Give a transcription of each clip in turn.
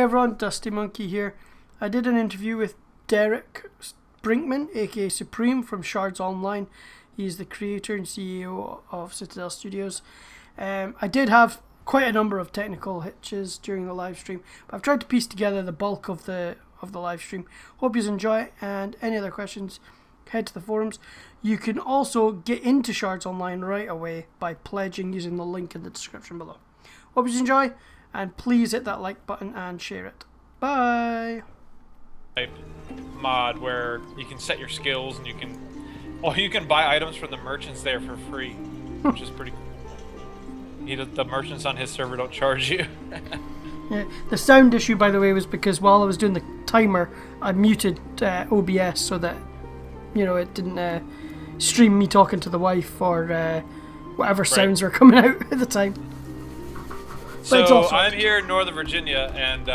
everyone, Dusty Monkey here. I did an interview with Derek Brinkmann, aka Supreem from Shards Online. He's the creator and CEO of Citadel Studios. I did have quite a number of technical hitches during the live stream, but I've tried to piece together the bulk of the live stream. Hope you enjoy it, and any other questions, head to the forums. You can also get into Shards Online right away by pledging using the link in the description below. Hope you enjoy, and please hit that like button and share it. Bye! Mod where you can set your skills and you can buy items from the merchants there for free, which is pretty cool. The merchants on his server don't charge you. Yeah, the sound issue, by the way, was because while I was doing the timer, I muted OBS so that it didn't stream me talking to the wife or whatever sounds were coming out at the time. So I'm here in Northern Virginia, and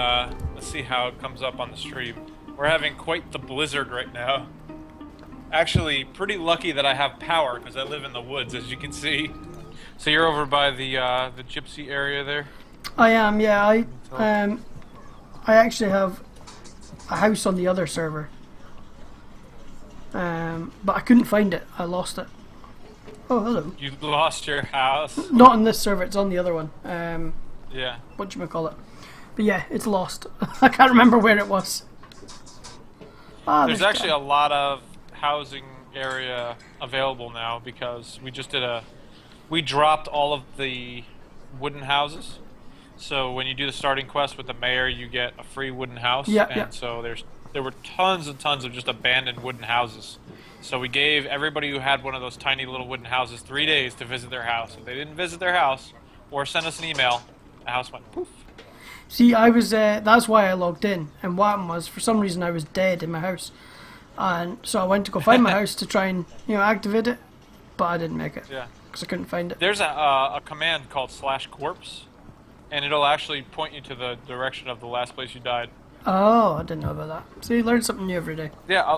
let's see how it comes up on the stream. We're having quite the blizzard right now. Actually, pretty lucky that I have power because I live in the woods, as you can see. So you're over by the gypsy area there? I am, yeah. I actually have a house on the other server, but I couldn't find it. I lost it. Oh, hello. You lost your house? Not on this server. It's on the other one. Yeah. Whatchamacallit. But yeah, it's lost. I can't remember where it was. There's actually a lot of housing area available now because we dropped all of the wooden houses. So when you do the starting quest with the mayor, you get a free wooden house. So there were tons and tons of just abandoned wooden houses. So we gave everybody who had one of those tiny little wooden houses 3 days to visit their house. If they didn't visit their house or send us an email, the house went poof. See, I was that's why I logged in, and what happened was, for some reason I was dead in my house, and so I went to go find my house to try and activate it, but I didn't make it. Yeah. Because I couldn't find it. There's a command called /corpse, and it'll actually point you to the direction of the last place you died. Oh, I didn't know about that. So you learn something new every day. Yeah,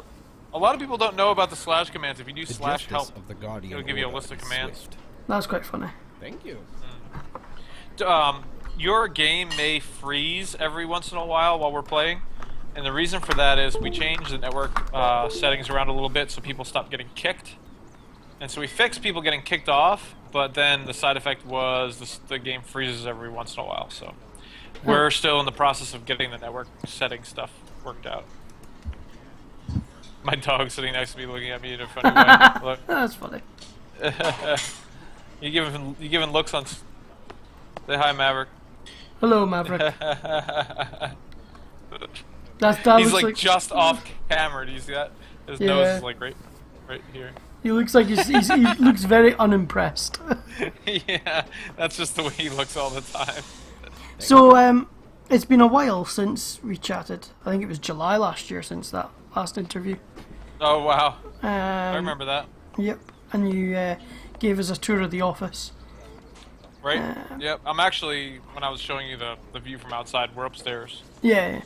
a lot of people don't know about the / commands. If you do /help, it'll give you a list of commands. That's quite funny. Thank you. Your game may freeze every once in a while we're playing, and the reason for that is we changed the network settings around a little bit so people stop getting kicked. And so we fixed people getting kicked off, but then the side effect was the game freezes every once in a while. So we're still in the process of getting the network setting stuff worked out. My dog's sitting next to me looking at me in a funny way. Look. That's funny. You giving looks on... Say hi, Maverick. Hello, Maverick. He's like just off camera. Do you see that? His nose is like right here. He looks like he looks very unimpressed. Yeah, that's just the way he looks all the time. So it's been a while since we chatted. I think it was July last year since that last interview. Oh wow! I remember that. Yep, and you gave us a tour of the office. Right. Yep. I'm actually, when I was showing you the view from outside, we're upstairs. Yeah.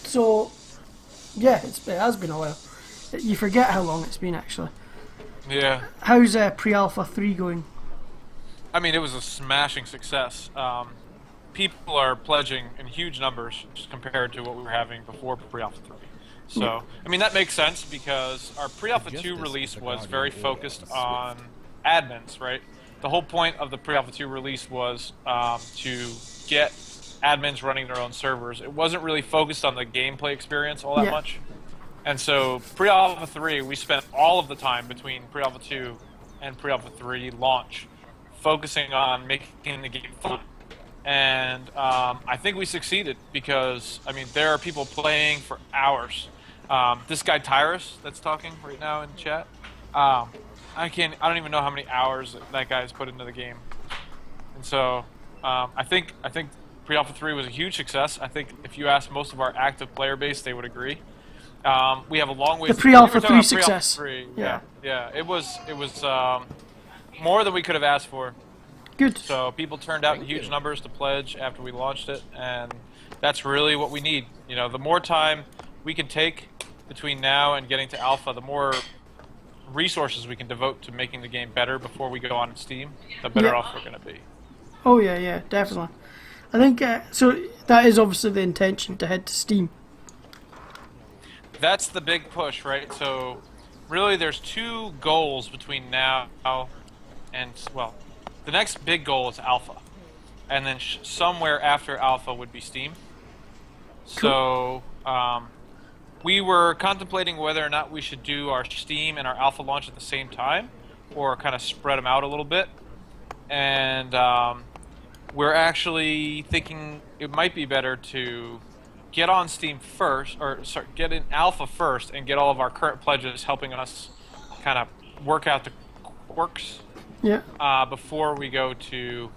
So yeah, it has been a while. You forget how long it's been, actually. Yeah. How's Pre-Alpha 3 going? I mean, it was a smashing success. People are pledging in huge numbers compared to what we were having before Pre-Alpha 3. So, I mean, that makes sense because our Pre-Alpha 2 release was very focused on admins, right? The whole point of the Pre-Alpha 2 release was to get admins running their own servers. It wasn't really focused on the gameplay experience all that much. And so Pre-Alpha 3, we spent all of the time between Pre-Alpha 2 and Pre-Alpha 3 launch focusing on making the game fun. And I think we succeeded because, I mean, there are people playing for hours. This guy Tyrus that's talking right now in chat, I don't even know how many hours that guy has put into the game. And so I think Pre-Alpha 3 was a huge success. I think if you ask most of our active player base, they would agree. We have a long way. The Pre-Alpha 3 success. Yeah. It was more than we could have asked for. Good. So people turned out in huge numbers to pledge after we launched it, and that's really what we need. The more time we can take between now and getting to Alpha, the more resources we can devote to making the game better before we go on Steam, the better off we're going to be. Oh yeah, definitely. I think so. That is obviously the intention to head to Steam. That's the big push, right? So, really, there's two goals between now and, well, the next big goal is Alpha. And then somewhere after Alpha would be Steam. Cool. So, we were contemplating whether or not we should do our Steam and our Alpha launch at the same time, or kind of spread them out a little bit. And we're actually thinking it might be better to get on Steam first, or sorry, get in Alpha first, and get all of our current pledges helping us kind of work out the quirks. Yeah. Before we go to,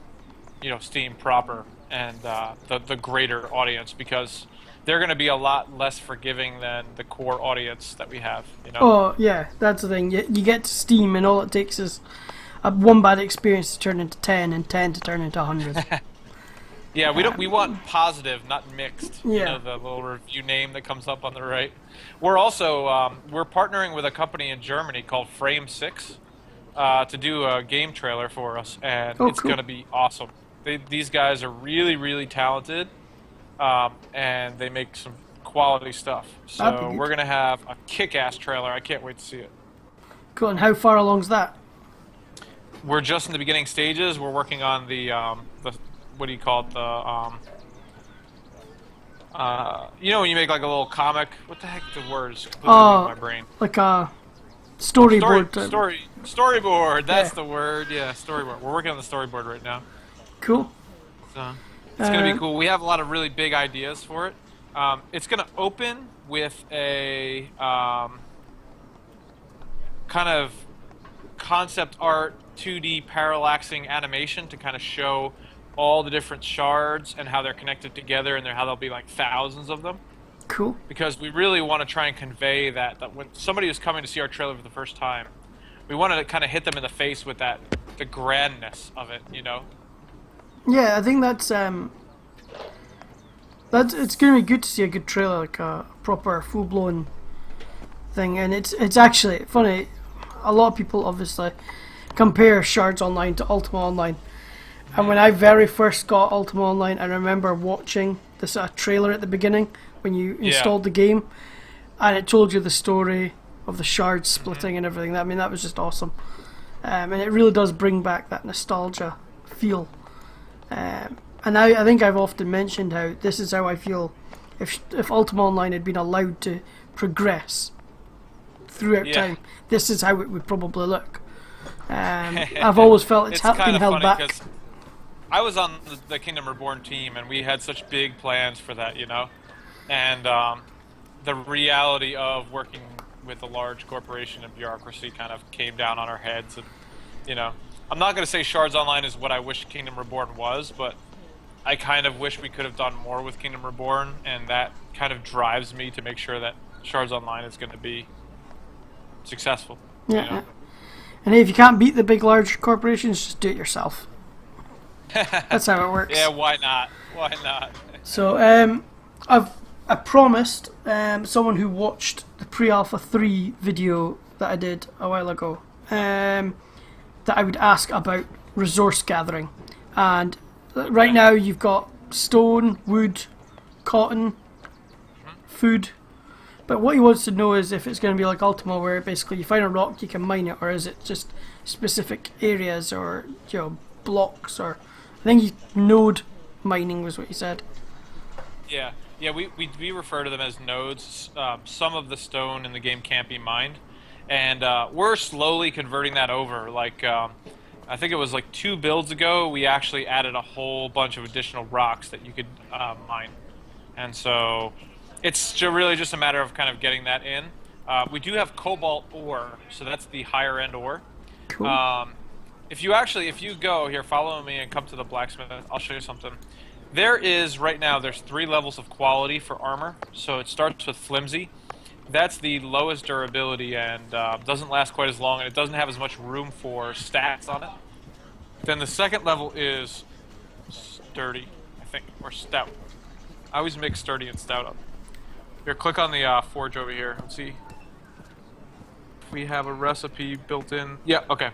Steam proper and the greater audience, because they're going to be a lot less forgiving than the core audience that we have. Oh yeah, that's the thing. You get to Steam, and all it takes is one bad experience to turn into 10, and 10 to turn into 100. Yeah, we want positive, not mixed. Yeah. The little review name that comes up on the right. We're also we're partnering with a company in Germany called Frame 6 to do a game trailer for us, and it's cool. going to be awesome. These guys are really, really talented, and they make some quality stuff. So we're going to have a kick-ass trailer. I can't wait to see it. Cool. And how far along's that? We're just in the beginning stages. We're working on the what do you call it? When you make like a little comic. What the heck the words? My brain. Like a storyboard. Storyboard. That's the word. Yeah, storyboard. We're working on the storyboard right now. Cool. So it's gonna be cool. We have a lot of really big ideas for it. It's gonna open with a kind of concept art 2D parallaxing animation to kind of show all the different shards and how they're connected together, and how there'll be like thousands of them. Cool. Because we really want to try and convey that when somebody is coming to see our trailer for the first time, we want to kind of hit them in the face with the grandness of it, Yeah, I think that's it's gonna be good to see a good trailer, like a proper full blown thing, and it's actually funny. A lot of people obviously compare Shards Online to Ultima Online. And when I very first got Ultima Online, I remember watching this trailer at the beginning when you installed the game, and it told you the story of the shards splitting and everything. That was just awesome, and it really does bring back that nostalgia feel. And I think I've often mentioned how this is how I feel if Ultima Online had been allowed to progress throughout time. This is how it would probably look. I've always felt it's been held back. I was on the Kingdom Reborn team, and we had such big plans for that, and the reality of working with a large corporation and bureaucracy kind of came down on our heads. And I'm not going to say Shards Online is what I wish Kingdom Reborn was, but I kind of wish we could have done more with Kingdom Reborn, and that kind of drives me to make sure that Shards Online is going to be successful. Yeah. And if you can't beat the big large corporations, just do it yourself. That's how it works. Yeah, why not? Why not? So I promised someone who watched the pre-alpha 3 video that I did a while ago that I would ask about resource gathering. And right now you've got stone, wood, cotton, food. But what he wants to know is if it's going to be like Ultima, where basically you find a rock, you can mine it, or is it just specific areas or blocks, or I think node mining was what he said. Yeah, we refer to them as nodes. Some of the stone in the game can't be mined, and we're slowly converting that over. Like I think it was like 2 builds ago, we actually added a whole bunch of additional rocks that you could mine, and so it's really just a matter of kind of getting that in. We do have cobalt ore, so that's the higher end ore. Cool. If you go here, follow me and come to the blacksmith, I'll show you something. There's 3 levels of quality for armor. So it starts with flimsy. That's the lowest durability and doesn't last quite as long, and it doesn't have as much room for stats on it. Then the second level is sturdy, I think, or stout. I always mix sturdy and stout up. Here, click on the forge over here. Let's see if we have a recipe built in. Yeah, okay.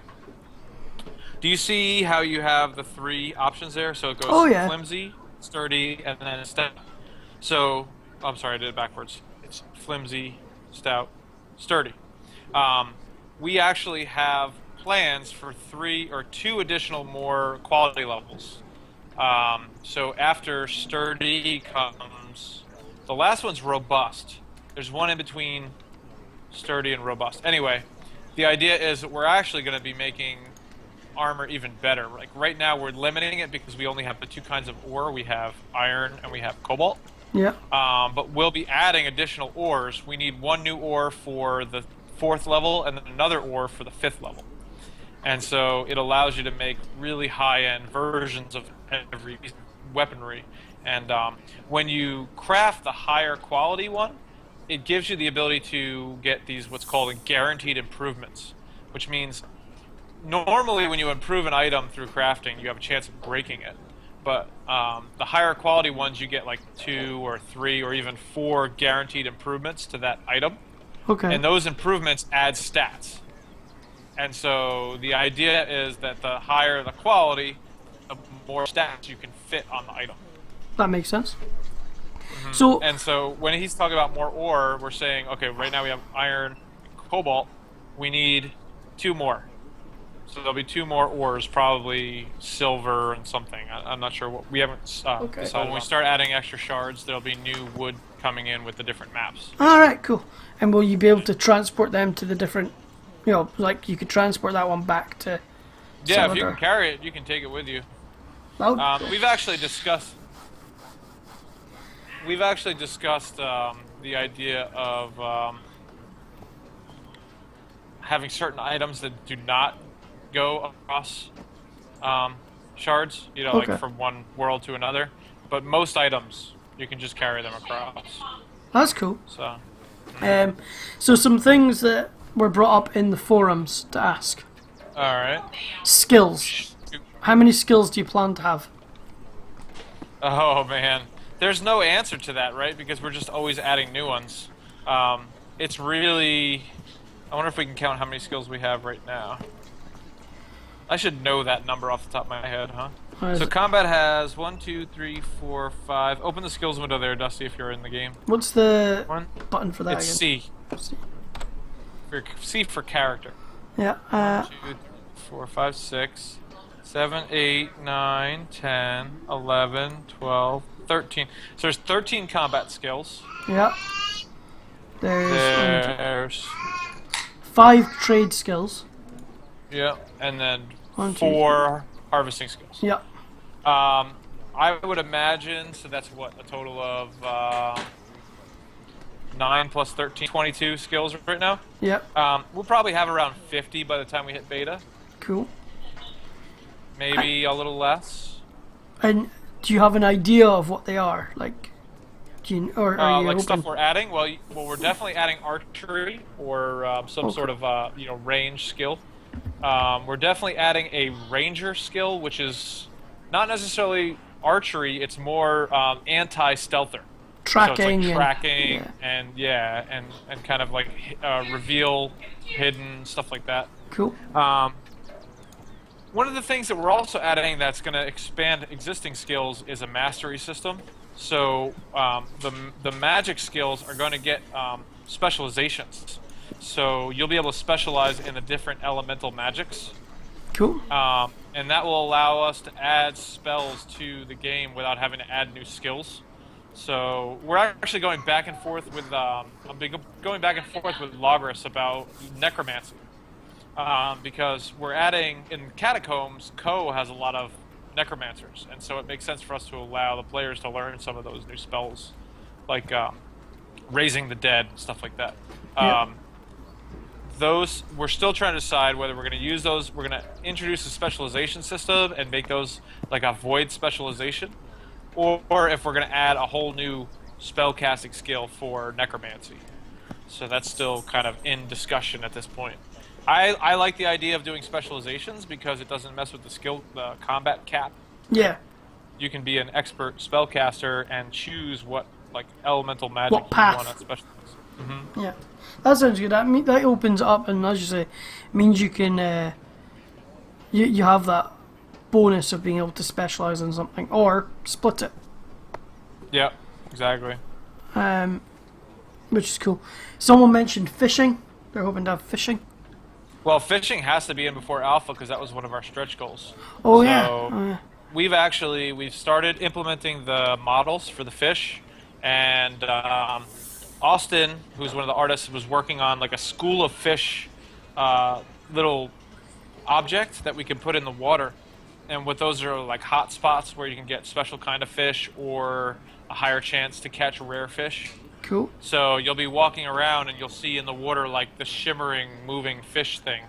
Do you see how you have the 3 options there? So it goes flimsy, sturdy, and then stout. So, I'm sorry, I did it backwards. It's flimsy, stout, sturdy. We actually have plans for 3 or 2 additional more quality levels. So after sturdy comes, the last one's robust. There's one in between sturdy and robust. Anyway, the idea is that we're actually going to be making armor even better. Like right now we're limiting it because we only have the 2 kinds of ore. We have iron and we have cobalt. Yeah. But we'll be adding additional ores. We need 1 new ore for the 4th level and then another ore for the 5th level. And so it allows you to make really high-end versions of every piece of weaponry. And when you craft the higher quality one, it gives you the ability to get these what's called guaranteed improvements, which means normally when you improve an item through crafting, you have a chance of breaking it. But the higher quality ones, you get like 2 or 3 or even 4 guaranteed improvements to that item. Okay. And those improvements add stats. And so the idea is that the higher the quality, the more stats you can fit on the item. That makes sense. Mm-hmm. So when he's talking about more ore, we're saying, okay, right now we have iron, cobalt. We need 2 more. So there'll be 2 more ores, probably silver and something. I'm not sure what we haven't decided. So when we start adding extra shards, there'll be new wood coming in with the different maps. All right, cool. And will you be able to transport them to the different? You know, like you could transport that one back to. Yeah, if you can carry it, you can take it with you. Oh. We've actually discussed the idea of having certain items that do not go across shards. You know, like from one world to another. But most items, you can just carry them across. That's cool. So. So some things that were brought up in the forums to ask. All right. Skills. How many skills do you plan to have? Oh man, there's no answer to that, right? Because we're just always adding new ones. It's really. I wonder if we can count how many skills we have right now. I should know that number off the top of my head, huh? So combat has 1, 2, 3, 4, 5. Open the skills window there, Dusty, if you're in the game. What's the button for that? It's again? C. C for character. Yeah. 1, 2, 3, 4, 5, 6, 7, 8, 9, 10, 11, 12, 13. So there's 13 combat skills. Yeah. There's 5 trade skills. Yeah, and then 4 harvesting skills. Yeah. I would imagine, so that's what, a total of 9 plus 13, 22 skills right now? Yep. We'll probably have around 50 by the time we hit beta. Cool. Maybe a little less. And do you have an idea of what they are? Like, do you, or are you like open? stuff we're adding? Well, we're definitely adding archery or some sort of range skill. We're definitely adding a ranger skill, which is not necessarily archery. It's more anti-stealther. Tracking. So it's like tracking and kind of like reveal, hidden, stuff like that. Cool. One of the things that we're also adding that's going to expand existing skills is a mastery system. So the magic skills are going to get specializations. So you'll be able to specialize in the different elemental magics. Cool. And that will allow us to add spells to the game without having to add new skills. So we're actually going back and forth with Logris about necromancy. Because we're adding in Catacombs, Ko has a lot of necromancers, and so it makes sense for us to allow the players to learn some of those new spells, like raising the dead, stuff like that. Those we're still trying to decide whether we're going to use those. We're going to introduce a specialization system and make those like a void specialization, or if we're going to add a whole new spell casting skill for necromancy. So that's still kind of in discussion at this point. I like the idea of doing specializations because it doesn't mess with the combat cap. Yeah. You can be an expert spellcaster and choose what elemental magic what path you want to specialize. Mm-hmm. Yeah, that sounds good. That opens up, and as you say, means you can you have that bonus of being able to specialize in something or split it Yep, exactly. Which is cool. Someone mentioned fishing. They're hoping to have fishing. Well, fishing has to be in before alpha because that was one of our stretch goals. Oh, So yeah. Oh, yeah. we've started implementing the models for the fish, and Austin, who's one of the artists, was working on like a school of fish, little object that we can put in the water, and what those are like hot spots where you can get special kind of fish or a higher chance to catch rare fish. Cool. So you'll be walking around and you'll see in the water like the shimmering, moving fish thing.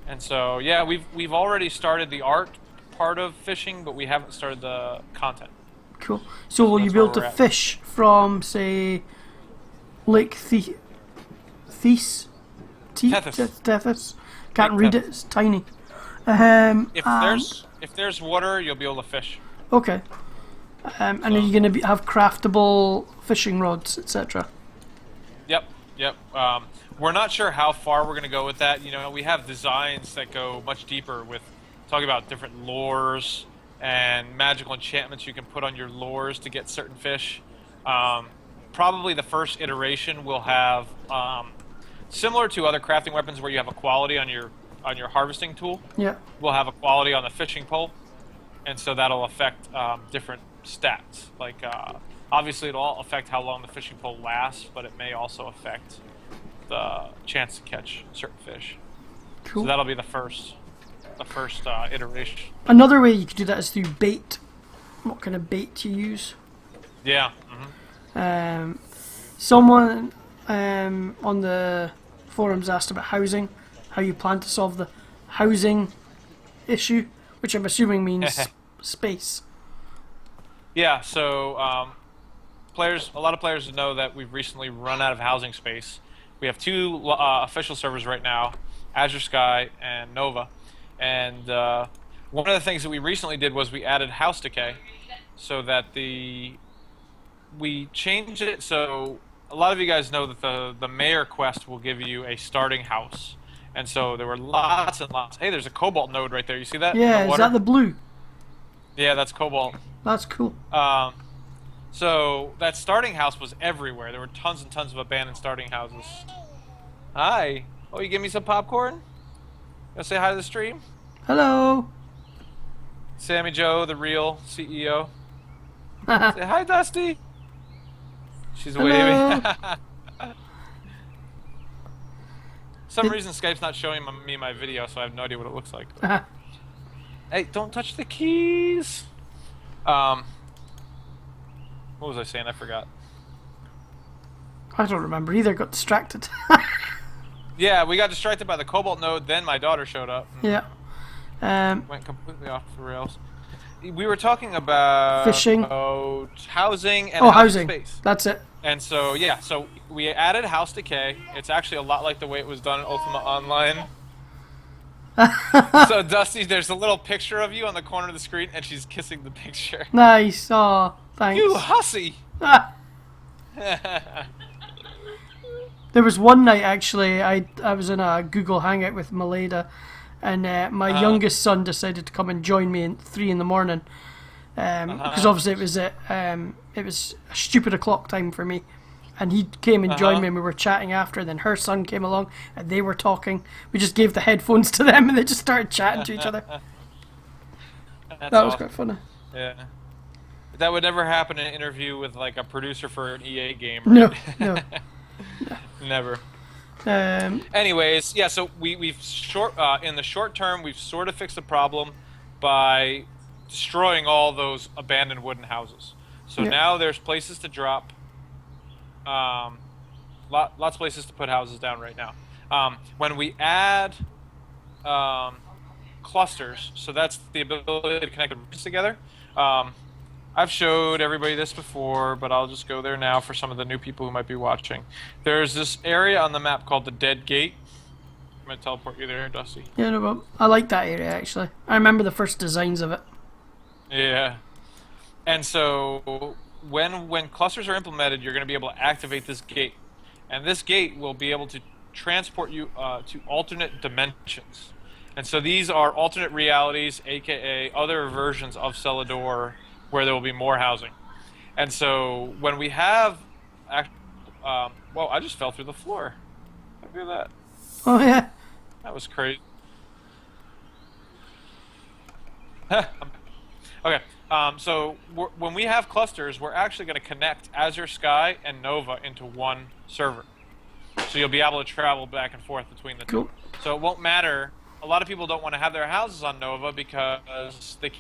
And so yeah, we've already started the art part of fishing, but we haven't started the content. Cool. So will you That's be able where to we're at. fish from, say, Lake Tethys? Tethys? Can't Lake read Tethys. it. It's tiny. If there's water, you'll be able to fish. Okay. And are you going to have craftable fishing rods, etc.? Yep, yep. We're not sure how far we're going to go with that. You know, we have designs that go much deeper with talking about different lures and magical enchantments you can put on your lures to get certain fish. Probably the first iteration will have similar to other crafting weapons where you have a quality on your harvesting tool. Yeah. We'll have a quality on the fishing pole, and so that'll affect different stats. Like obviously it'll all affect how long the fishing pole lasts, but it may also affect the chance to catch certain fish. Cool. So that'll be the first iteration. Another way you could do that is through bait. What kind of bait you use? Yeah. Someone on the forums asked about housing, how you plan to solve the housing issue, which I'm assuming means space. Yeah. So a lot of players know that we've recently run out of housing space. We have two official servers right now, Azure Sky and Nova. And one of the things that we recently did was we added house decay, so that we changed it so a lot of you guys know that the mayor quest will give you a starting house. And so there were lots and lots. Hey, there's a cobalt node right there. You see that? Yeah, is that the blue? Yeah, that's cobalt. That's cool. So that starting house was everywhere. There were tons and tons of abandoned starting houses. Hi. Oh, you give me some popcorn? Gonna say hi to the stream? Hello. Sammy Jo, the real CEO. Say hi, Dusty. She's waving. Some reason Skype's not showing me my video, so I have no idea what it looks like. Hey, don't touch the keys. What was I saying? I forgot. I don't remember either. Got distracted. Yeah, we got distracted by the cobalt node. Then my daughter showed up. Yeah. Went completely off the rails. We were talking about Fishing. Housing and housing. Space. That's it. And so yeah, so we added house decay. It's actually a lot like the way it was done in Ultima Online. So Dusty, there's a little picture of you on the corner of the screen, and she's kissing the picture. Nice. Oh, thanks. You hussy! There was one night actually. I was in a Google Hangout with Maleda, and my youngest son decided to come and join me at 3 in the morning. Because obviously it was a stupid o'clock time for me, and he came and joined me, and we were chatting after. Then her son came along, and they were talking. We just gave the headphones to them, and they just started chatting to each other. That was quite funny. Yeah, that would never happen in an interview with like a producer for an EA game. Right? No. Never. Anyways, yeah. So we've in the short term we've sort of fixed the problem by destroying all those abandoned wooden houses. So now there's places to drop. Lots of places to put houses down right now. When we add clusters, so that's the ability to connect the rooms together. I've showed everybody this before, but I'll just go there now for some of the new people who might be watching. There's this area on the map called the Dead Gate. I'm going to teleport you there, Dusty. Yeah, no problem. I like that area actually. I remember the first designs of it. Yeah. And so when clusters are implemented, you're going to be able to activate this gate. And this gate will be able to transport you to alternate dimensions. And so these are alternate realities, aka other versions of Celador, where there will be more housing. And so when we have, well, I just fell through the floor. Look at that. Oh yeah. That was crazy. Okay. So when we have clusters, we're actually going to connect Azure Sky and Nova into one server. So you'll be able to travel back and forth between the two. So it won't matter. A lot of people don't want to have their houses on Nova because they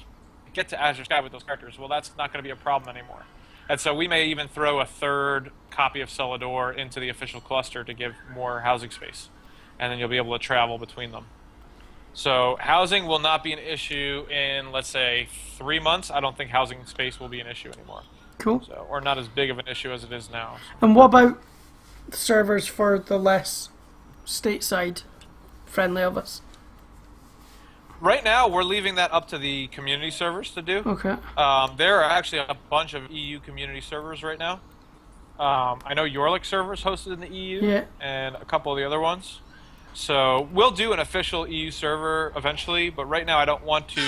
get to Azure Sky with those characters. Well, that's not going to be a problem anymore. And so we may even throw a third copy of Celador into the official cluster to give more housing space. And then you'll be able to travel between them. So housing will not be an issue in, let's say, 3 months. I don't think housing space will be an issue anymore. Cool. So, or not as big of an issue as it is now. And what about servers for the less stateside friendly of us? Right now, we're leaving that up to the community servers to do. Okay. There are actually a bunch of EU community servers right now. I know Yorlik servers hosted in the EU, yeah, and a couple of the other ones. So we'll do an official EU server eventually, but right now I don't want to...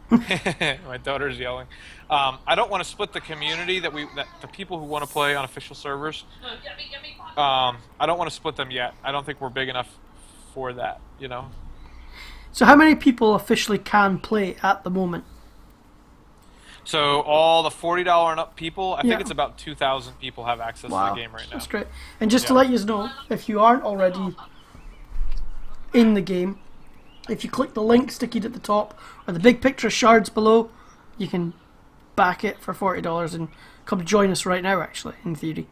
My daughter's yelling. I don't want to split the community that the people who want to play on official servers. I don't want to split them yet. I don't think we're big enough for that, you know. So how many people officially can play at the moment? So all the $40 and up people, I think it's about 2,000 people have access to the game right now. That's great. And just to let you know, if you aren't already in the game, if you click the link stickied at the top or the big picture of Shards below, you can back it for $40 and come join us right now, actually, in theory.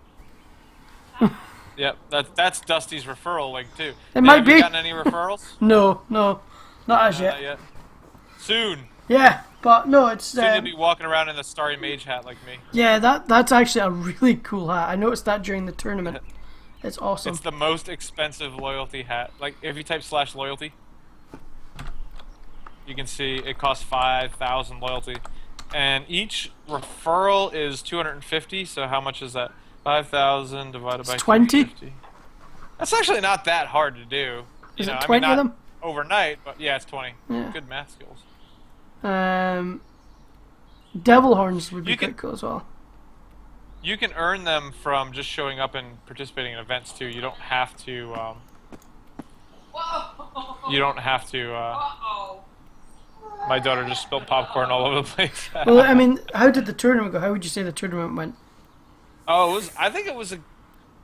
Yep, that's Dusty's referral link too. It might have be. You gotten any referrals? No, not as yet. Not yet. Soon. Yeah, but no, it's... Soon you'll be walking around in the Starry Mage hat like me. Yeah, that's actually a really cool hat. I noticed that during the tournament. It's awesome. It's the most expensive loyalty hat. Like, if you type /loyalty, you can see it costs 5,000 loyalty. And each referral is 250, so how much is that? 5,000 divided by 20? That's actually not that hard to do. Is it 20 of them? Overnight, but yeah, it's 20. Yeah. Good math skills. Devil horns would be quite cool as well. You can earn them from just showing up and participating in events too. You don't have to. You don't have to. My daughter just spilled popcorn all over the place. Well, I mean, how did the tournament go? How would you say the tournament went? Oh, I think it was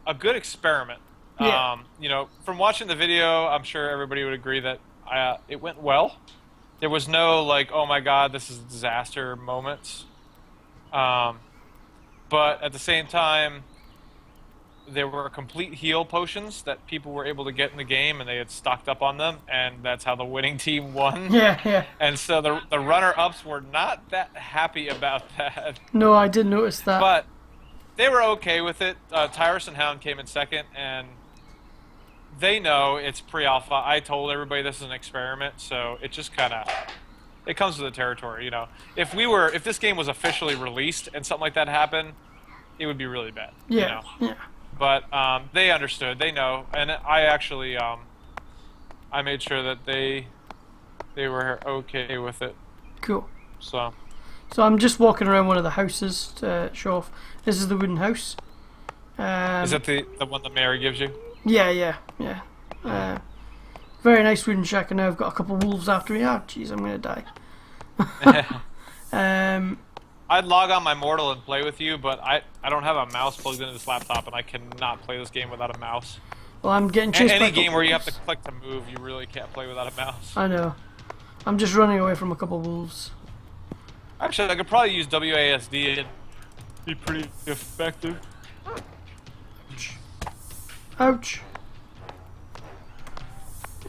a good experiment. Yeah. You know, from watching the video, I'm sure everybody would agree that it went well. There was no, like, oh my god, this is a disaster moments. But at the same time, there were complete heal potions that people were able to get in the game, and they had stocked up on them, and that's how the winning team won. Yeah. And so the runner-ups were not that happy about that. No, I did notice that. But they were okay with it. Tyrus and Hound came in second, and they know it's pre-alpha. I told everybody this is an experiment, so it just kind of... It comes with the territory, you know. If this game was officially released and something like that happened, it would be really bad. Yeah, you know? yeah. But they understood, they know, and I actually I made sure that they were okay with it. Cool. So I'm just walking around one of the houses to show off. This is the wooden house. is that the one that Mary gives you? Yeah. Very nice wooden shack, and now I've got a couple of wolves after me. Oh, jeez, I'm gonna die. I'd log on my Mortal and play with you, but I don't have a mouse plugged into this laptop, and I cannot play this game without a mouse. Well, I'm getting chased by any game where you have to click to move, you really can't play without a mouse. I know. I'm just running away from a couple of wolves. Actually, I could probably use WASD and be pretty effective. Ouch.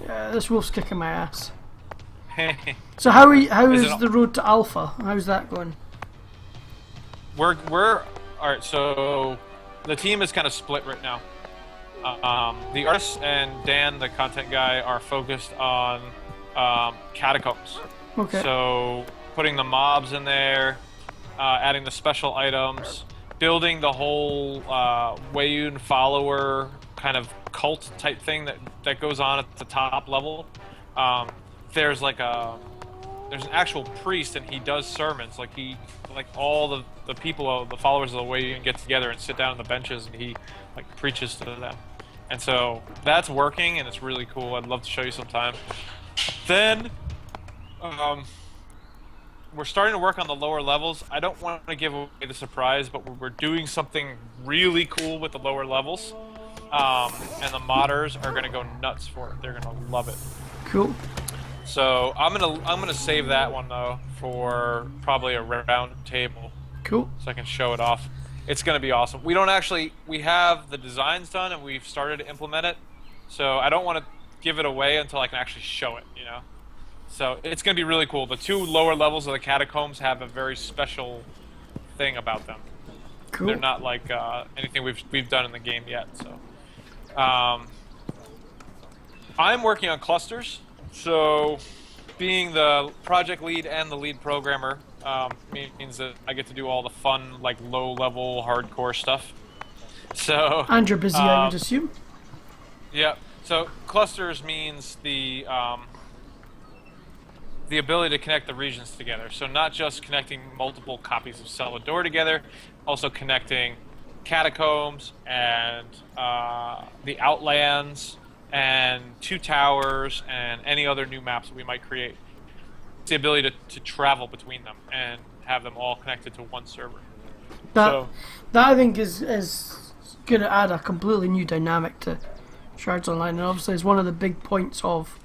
Yeah, this wolf's kicking my ass. So how is the road to Alpha? How's that going? We're alright. So the team is kind of split right now. The artists and Dan, the content guy, are focused on catacombs. Okay. So putting the mobs in there, adding the special items, building the whole Wayun follower kind of cult type thing that goes on at the top level. There's like a there's an actual priest, and he does sermons. Like all the people, the followers of the way, get together and sit down on the benches, and he like preaches to them. And so that's working, and it's really cool. I'd love to show you sometime. Then, we're starting to work on the lower levels. I don't want to give away the surprise, but we're doing something really cool with the lower levels. And the modders are gonna go nuts for it. They're gonna love it. Cool. So I'm gonna save that one though for probably a round table. Cool. So I can show it off. It's gonna be awesome. We have the designs done and we've started to implement it. So I don't want to give it away until I can actually show it, you know? So it's gonna be really cool. The 2 lower levels of the catacombs have a very special thing about them. Cool. They're not like anything we've done in the game yet. So I'm working on clusters. So being the project lead and the lead programmer means that I get to do all the fun, like low-level, hardcore stuff. So and you're busy, I would assume. Yeah. So clusters means the ability to connect the regions together. So not just connecting multiple copies of Celador together, also connecting catacombs and the Outlands and 2 towers and any other new maps that we might create. It's the ability to travel between them and have them all connected to one server. That I think is going to add a completely new dynamic to Shards Online, and obviously is one of the big points of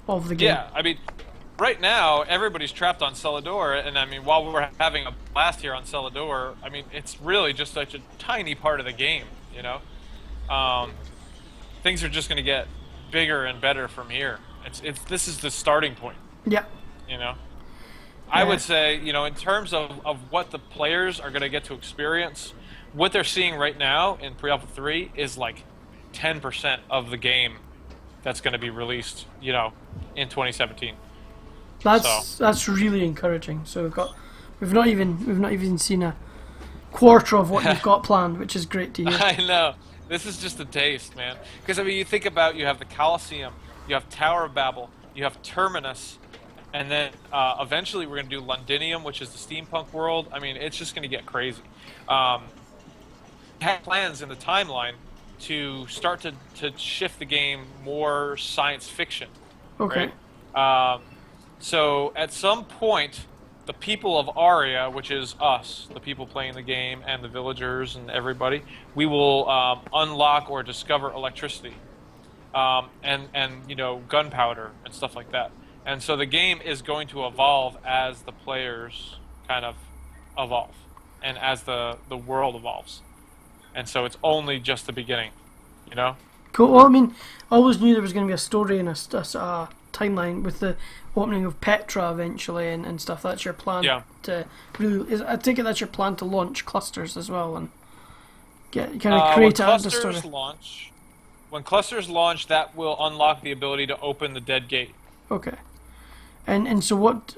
the game. Yeah, I mean, right now everybody's trapped on Celador, and I mean, while we're having a blast here on Celador, I mean, it's really just such a tiny part of the game, you know. Things are just going to get bigger and better from here. This is the starting point. Yeah. You know, I would say, you know, in terms of what the players are going to get to experience, what they're seeing right now in Pre-Alpha 3 is like 10% of the game that's going to be released, you know, in 2017. That's really encouraging. So we've not even seen a quarter of what you've got planned, which is great to hear. I know. This is just a taste, man. Because, I mean, you think about, you have the Colosseum, you have Tower of Babel, you have Terminus, and then eventually we're going to do Londinium, which is the steampunk world. I mean, it's just going to get crazy. Have plans in the timeline to start to shift the game more science fiction. Okay. Right? So at some point, the people of Aria, which is us, the people playing the game, and the villagers and everybody, we will unlock or discover electricity, and you know, gunpowder and stuff like that. And so the game is going to evolve as the players kind of evolve, and as the world evolves. And so it's only just the beginning, you know. Cool. Well, I mean, I always knew there was going to be a story and a timeline with the opening of Petra eventually and stuff. That's your plan. Yeah. To really, I take it that's your plan to launch clusters as well and kind of create a story. When clusters launch, that will unlock the ability to open the dead gate. Okay. And so what?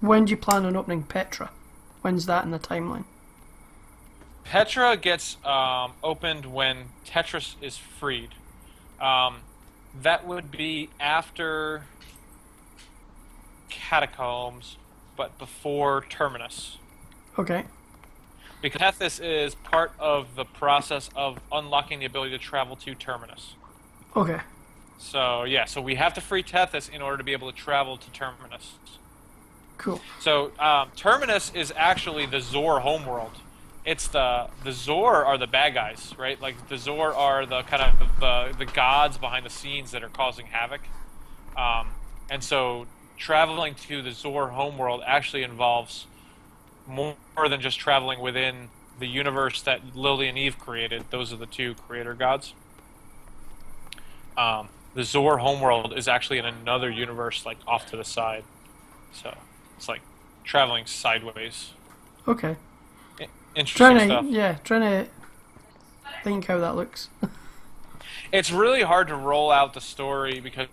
When do you plan on opening Petra? When's that in the timeline? Petra gets opened when Tetris is freed. That would be after Catacombs, but before Terminus. Okay. Because Tethys is part of the process of unlocking the ability to travel to Terminus. Okay. So, yeah, so we have to free Tethys in order to be able to travel to Terminus. Cool. So, Terminus is actually the Zor homeworld. It's the Zor are the bad guys, right? Like, the Zor are the kind of the gods behind the scenes that are causing havoc. And so traveling to the Zor homeworld actually involves more than just traveling within the universe that Lily and Eve created. Those are the 2 creator gods. The Zor homeworld is actually in another universe, like off to the side. So it's like traveling sideways. Okay. Interesting stuff. Yeah, trying to think how that looks. It's really hard to roll out the story because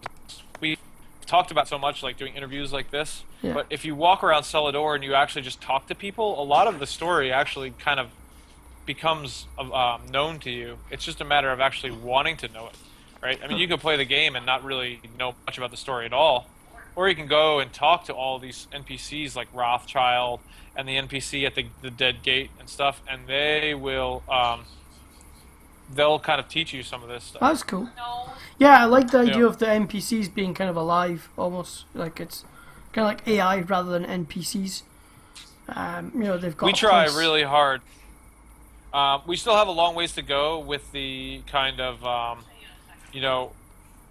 we've talked about so much, like doing interviews like this. Yeah. But if you walk around Celador and you actually just talk to people, a lot of the story actually kind of becomes known to you. It's just a matter of actually wanting to know it, right? I mean, you could play the game and not really know much about the story at all, or you can go and talk to all these NPCs like Rothschild and the NPC at the Dead Gate and stuff, and they will they'll kind of teach you some of this stuff. That's cool. Yeah, I like the idea of the NPCs being kind of alive, almost like it's kind of like AI rather than NPCs. They've got. We try really hard. We still have a long ways to go with the kind of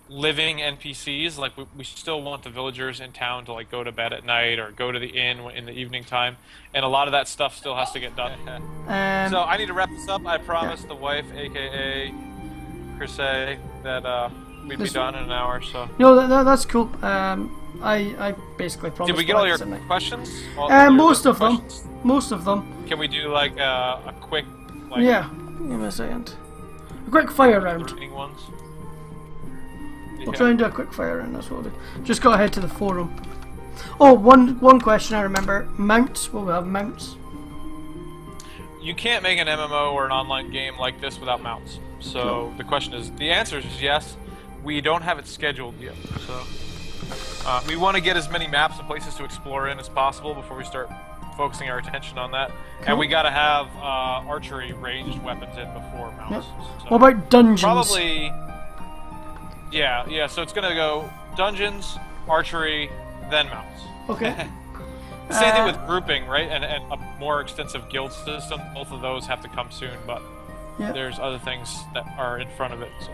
living NPCs. Like we still want the villagers in town to like go to bed at night or go to the inn in the evening time, and a lot of that stuff still has to get done. So I need to wrap this up. I promised the wife, aka Chrissay, that we'd be done in an hour. So no, that's cool. I basically promised. Did we get all your questions? Most of them. Most of them. Can we do like a quick? Yeah. Give me a second. A quick fire round. Ones? We'll try and do a quick fire round, that's what we'll do. Just got to head to the forum. Oh, one question I remember. Mounts. Will we have mounts? You can't make an MMO or an online game like this without mounts. So the question is, the answer is yes. We don't have it scheduled yet. So we want to get as many maps and places to explore in as possible before we start focusing our attention on that. And we got to have archery ranged weapons in before mounts. So what about dungeons? Probably. Yeah. So it's gonna go dungeons, archery, then mounts. Okay. Same thing with grouping, right? And a more extensive guild system. Both of those have to come soon, but there's other things that are in front of it. So.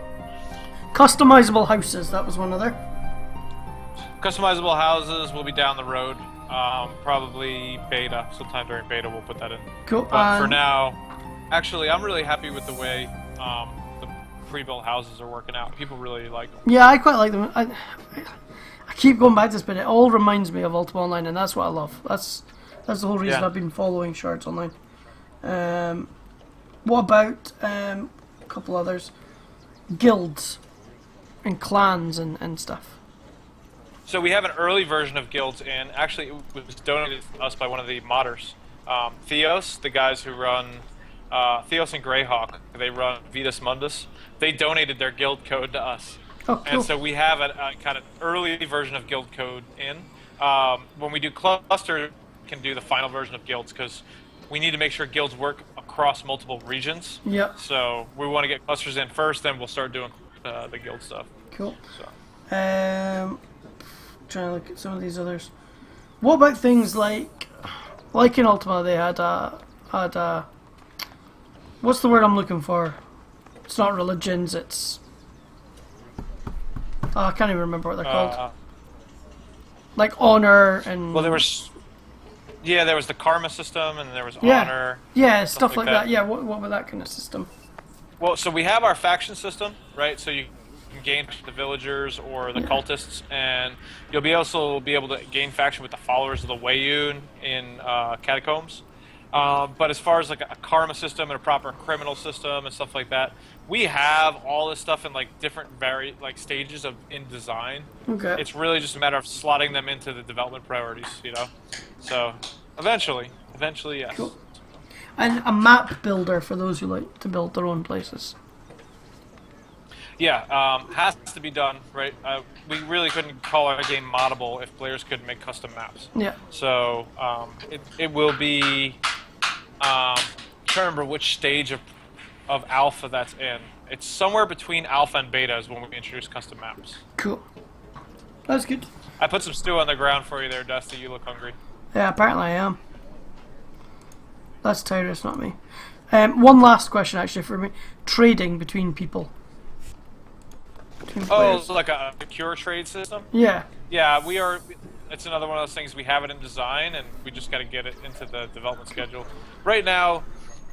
Customizable houses. That was one other. Customizable houses will be down the road. Probably beta. Sometime during beta, we'll put that in. Cool. But for now, actually, I'm really happy with the way the pre-built houses are working out. People really like them. Yeah, I quite like them. I keep going back to this, but it all reminds me of Ultima Online, and that's what I love. That's the whole reason I've been following Shards Online. What about a couple others? Guilds and clans and stuff. So we have an early version of guilds, and actually it was donated to us by one of the modders. Theos, the guys who run Theos and Greyhawk, they run Vitus Mundus. They donated their guild code to us. Oh, cool. And so we have a kind of early version of guild code in. When we do cluster, we can do the final version of guilds because we need to make sure guilds work across multiple regions. Yeah. So we want to get clusters in first, then we'll start doing the guild stuff. Cool. So. Trying to look at some of these others. What about things like in Ultima they had what's the word I'm looking for? It's not religions, it's I can't even remember what they're called. Like honor and... Well, there was the karma system, and there was honor. Yeah, stuff like that. Yeah, what about that kind of system? Well, so we have our faction system, right? So you can gain the villagers or the cultists, and you'll be also be able to gain faction with the followers of the Wayun in Catacombs. But as far as like a karma system and a proper criminal system and stuff like that, we have all this stuff in like different stages in design. Okay. It's really just a matter of slotting them into the development priorities, So eventually, yes. Cool. And a map builder for those who like to build their own places. Yeah, has to be done, right? We really couldn't call our game moddable if players couldn't make custom maps. Yeah. So it will be. I can't remember which stage of alpha that's in. It's somewhere between alpha and beta is when we introduce custom maps. Cool. That's good. I put some stew on the ground for you there, Dusty. You look hungry. Yeah, apparently I am. That's Tyrus, not me. One last question actually for me. Trading between people. So like a secure trade system? Yeah. Yeah, we are. It's another one of those things. We have it in design, and we just got to get it into the development schedule. Right now,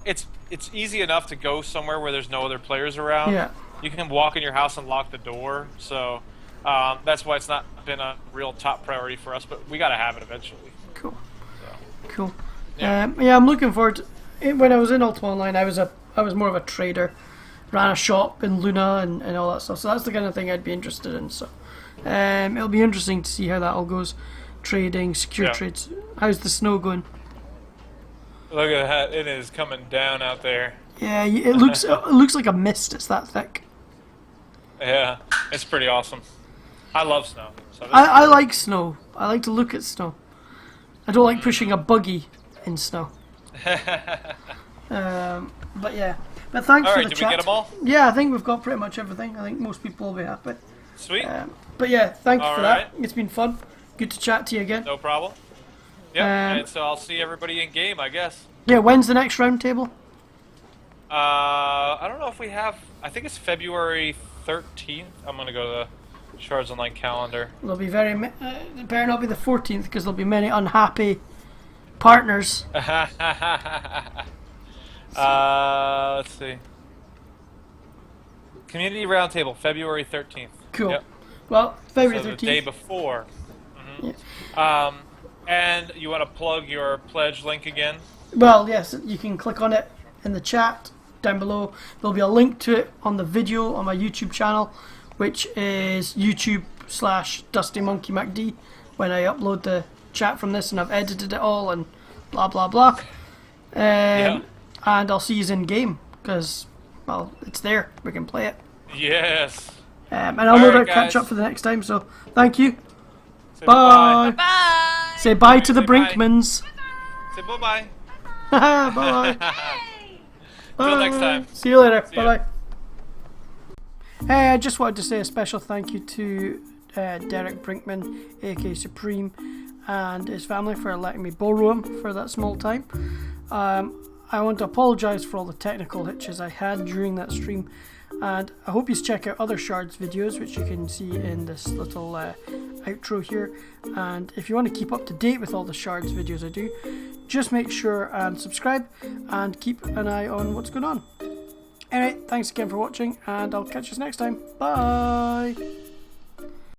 it's easy enough to go somewhere where there's no other players around. Yeah. You can walk in your house and lock the door. So that's why it's not been a real top priority for us. But we got to have it eventually. Cool. So. Cool. Yeah. I'm looking forward to it. When I was in Ultima Online, I was more of a trader. Ran a shop in Luna and all that stuff, so that's the kind of thing I'd be interested in. So it'll be interesting to see how that all goes. Trading, secure trades. How's the snow going? Look at that! It is coming down out there. Yeah, it looks like a mist. It's that thick. Yeah, it's pretty awesome. I love snow. So I like snow. I like to look at snow. I don't like pushing a buggy in snow. But yeah. But thanks all for right, the did chat. we get them all? Yeah, I think we've got pretty much everything. I think most people will be happy. Sweet. But yeah, thank you All for right. that. It's been fun. Good to chat to you again. No problem. Yep. And so I'll see everybody in game, I guess. Yeah, when's the next round table? I don't know if we have. I think it's February 13th. I'm gonna go to the Shards Online calendar. There'll be it better not be the 14th because there'll be many unhappy partners. Let's see. Community Roundtable, February 13th. Cool. Yep. Well, February So 13th. the day before. Yeah. And you want to plug your pledge link again? Well, yes, you can click on it in the chat down below. There'll be a link to it on the video on my YouTube channel, which is YouTube/DustyMonkeyMacD. When I upload the chat from this, and I've edited it all and blah blah blah. And I'll see you in game because, well, it's there. We can play it. Yes. And I'll no doubt catch up for the next time. So thank you. Say Bye. Bye. Say bye to the Say bye. Brinkmans. Say bye-bye. Bye. Till next time. See you later. See ya. Bye bye. Hey, I just wanted to say a special thank you to Derek Brinkmann, aka Supreme, and his family for letting me borrow him for that small time. I want to apologise for all the technical hitches I had during that stream, and I hope you check out other Shards videos, which you can see in this little outro here. And if you want to keep up to date with all the Shards videos I do, just make sure and subscribe and keep an eye on what's going on. Anyway, thanks again for watching, and I'll catch you next time. Bye!